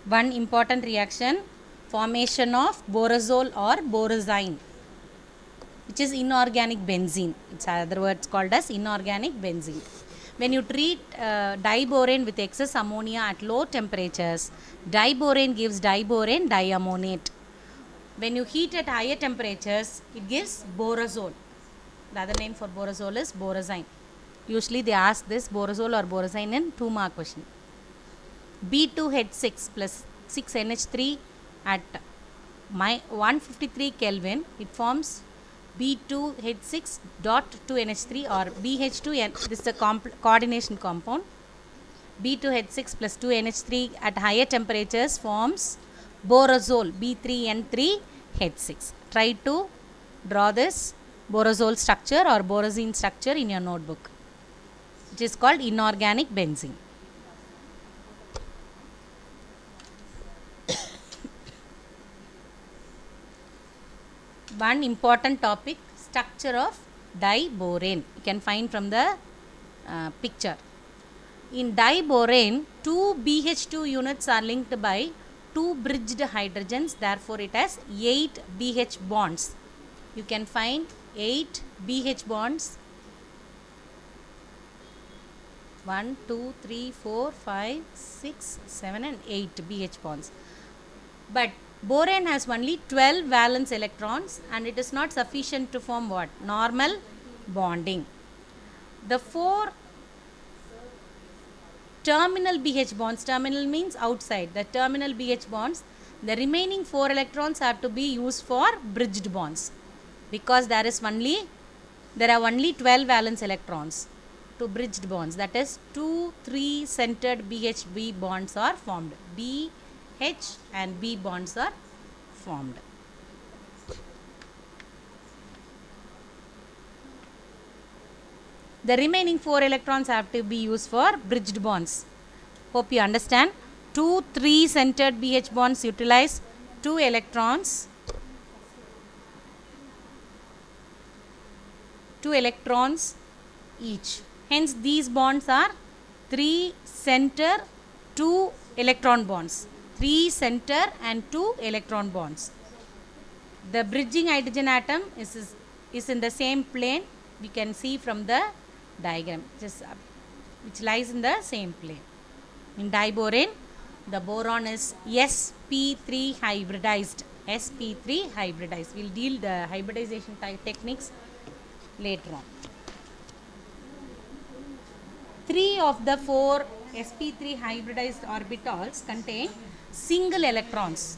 One important reaction, formation of borazole or borosine, which is inorganic benzene. It's other words called as inorganic benzene. When you treat diborane with excess ammonia at low temperatures, diborane gives diborane diammoniate. When you heat at higher temperatures, it gives borazole. The other name for borazole is borosine. Usually they ask this borazole or borosine in 2-mark question. B2H6 plus 6NH3 at 153 Kelvin, it forms B2H6 dot 2NH3 or BH2N. This is a coordination compound. B2H6 plus 2NH3 at higher temperatures forms borazole B3N3H6. Try to draw this borazole structure or borosine structure in your notebook, which is called inorganic benzene. One important topic, structure of diborane. You can find from the picture. In diborane, 2 BH2 units are linked by 2 bridged hydrogens. Therefore, it has 8 BH bonds. You can find 8 BH bonds. 1, 2, 3, 4, 5, 6, 7 and 8 BH bonds. But borane has only 12 valence electrons and it is not sufficient to form what? Normal bonding. The 4 terminal BH bonds, terminal means outside, the terminal BH bonds, the remaining 4 electrons have to be used for bridged bonds, because there are only 12 valence electrons to bridged bonds. That is 2 3 centered BHB bonds are formed. B, H and B bonds are formed. The remaining 4 electrons have to be used for bridged bonds. Hope you understand. 2 3 centered BH bonds utilize 2 electrons. 2 electrons each. Hence these bonds are 3 center 2 electron bonds. 3 center and 2 electron bonds. The bridging hydrogen atom is in the same plane. We can see from the diagram, which lies in the same plane. In diborane, the boron is sp3 hybridized. sp3 hybridized. We will deal the hybridization techniques later on. 3 of the 4 sp3 hybridized orbitals contain single electrons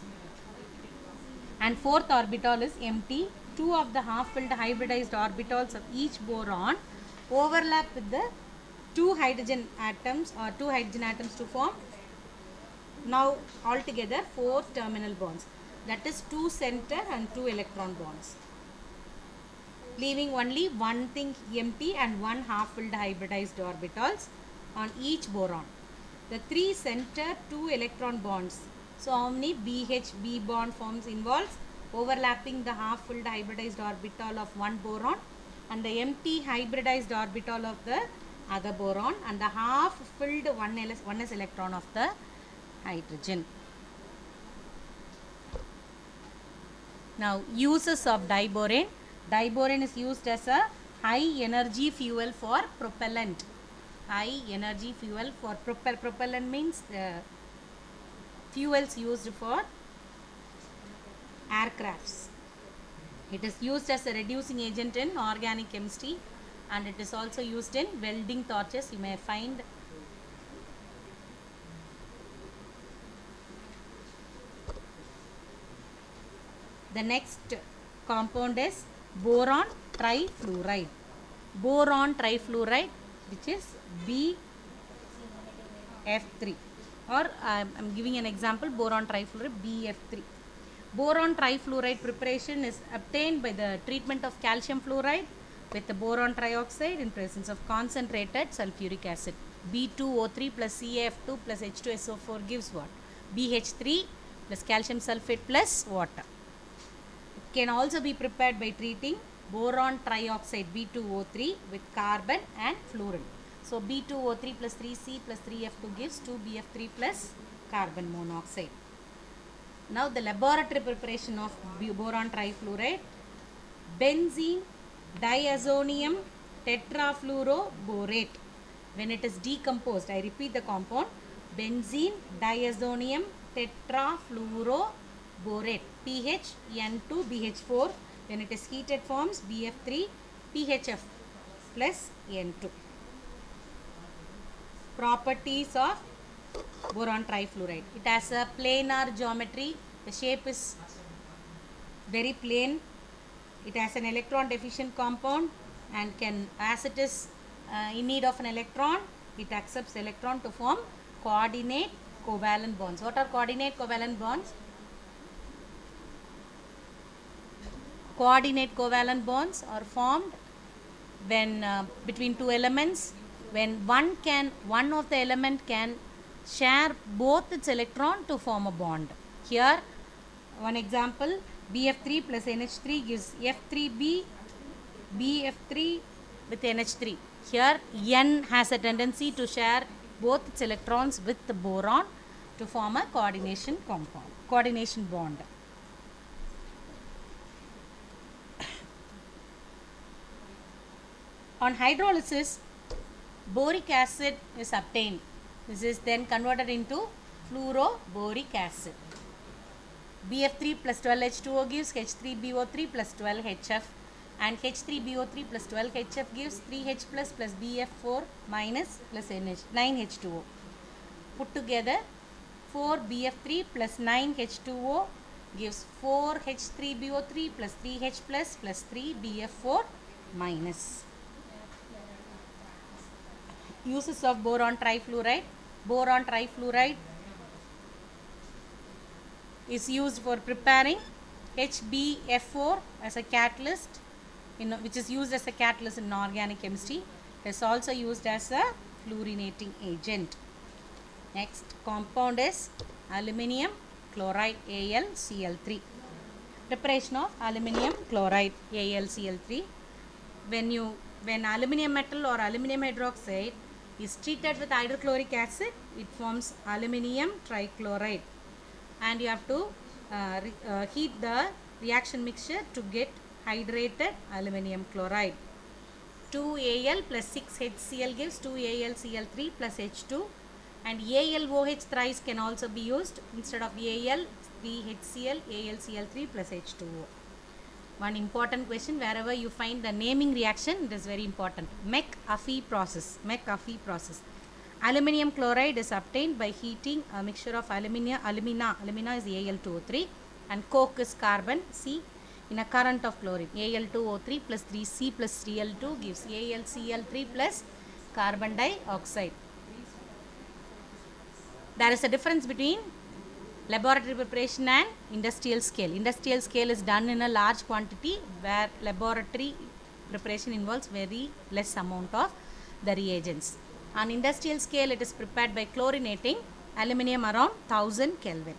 and 4th orbital is empty. 2 of the half-filled hybridized orbitals of each boron overlap with the 2 hydrogen atoms to form now altogether 4 terminal bonds. That is 2 center and 2 electron bonds, leaving only one thing empty and 1 half-filled hybridized orbitals on each boron. The 3 center 2 electron bonds. So how many BH-B bond forms involves overlapping the half-filled hybridized orbital of one boron and the empty hybridized orbital of the other boron and the half-filled 1s electron of the hydrogen. Now uses of diborane. Diborane is used as a high energy fuel for propellant. High energy fuel for propellant means fuels used for aircrafts. It is used as a reducing agent in organic chemistry and it is also used in welding torches. You may find the next compound is boron trifluoride. Boron trifluoride, which is BF3, or I am giving an example, boron trifluoride BF3. Boron trifluoride preparation is obtained by the treatment of calcium fluoride with the boron trioxide in presence of concentrated sulfuric acid. B2O3 plus CaF2 plus H2SO4 gives what? BH3 plus calcium sulfate plus water. It can also be prepared by treating boron trioxide B2O3 with carbon and fluorine. So B2O3 plus 3C plus 3F2 gives 2BF3 plus carbon monoxide. Now the laboratory preparation of boron trifluoride: benzene diazonium tetrafluoroborate. When it is decomposed, I repeat the compound, benzene diazonium tetrafluoroborate, PHN2BH4. When it is heated forms BF3 PHF plus N2. Properties of boron trifluoride: it has a planar geometry, the shape is very plain, it has an electron deficient compound, and can, as it is in need of an electron, it accepts electron to form coordinate covalent bonds. What are coordinate covalent bonds? Coordinate covalent bonds are formed when between two elements, when one of the element can share both its electron to form a bond. Here one example, BF3 plus NH3 gives F3B BF3 with NH3. Here N has a tendency to share both its electrons with the boron to form a coordination bond. On hydrolysis, boric acid is obtained. This is then converted into fluoroboric acid. BF3 plus 12H2O gives H3BO3 plus 12HF, and H3BO3 plus 12HF gives 3H plus BF4 minus plus 9H2O. Put together, 4BF3 plus 9H2O gives 4H3BO3 plus 3H plus 3BF4 minus. Uses of boron trifluoride. Boron trifluoride is used for preparing HbF4 as a catalyst, which is used as a catalyst in organic chemistry. It is also used as a fluorinating agent. Next compound is aluminium chloride AlCl3. Preparation of aluminium chloride AlCl3. When aluminium metal or aluminium hydroxide is treated with hydrochloric acid, it forms aluminium trichloride, and you have to heat the reaction mixture to get hydrated aluminium chloride. 2Al plus 6HCl gives 2AlCl3 plus H2, and AlOH thrice can also be used. Instead of Al, 3HCl, AlCl3 plus H2O. One important question, wherever you find the naming reaction, it is very important. McAfee process. Aluminium chloride is obtained by heating a mixture of alumina is Al2O3, and coke is carbon, C, in a current of chlorine. Al2O3 plus 3C plus 3L2 gives AlCl3 plus carbon dioxide. There is a difference between laboratory preparation and industrial scale. Industrial scale is done in a large quantity, where laboratory preparation involves very less amount of the reagents. On industrial scale, it is prepared by chlorinating aluminium around 1000 Kelvin.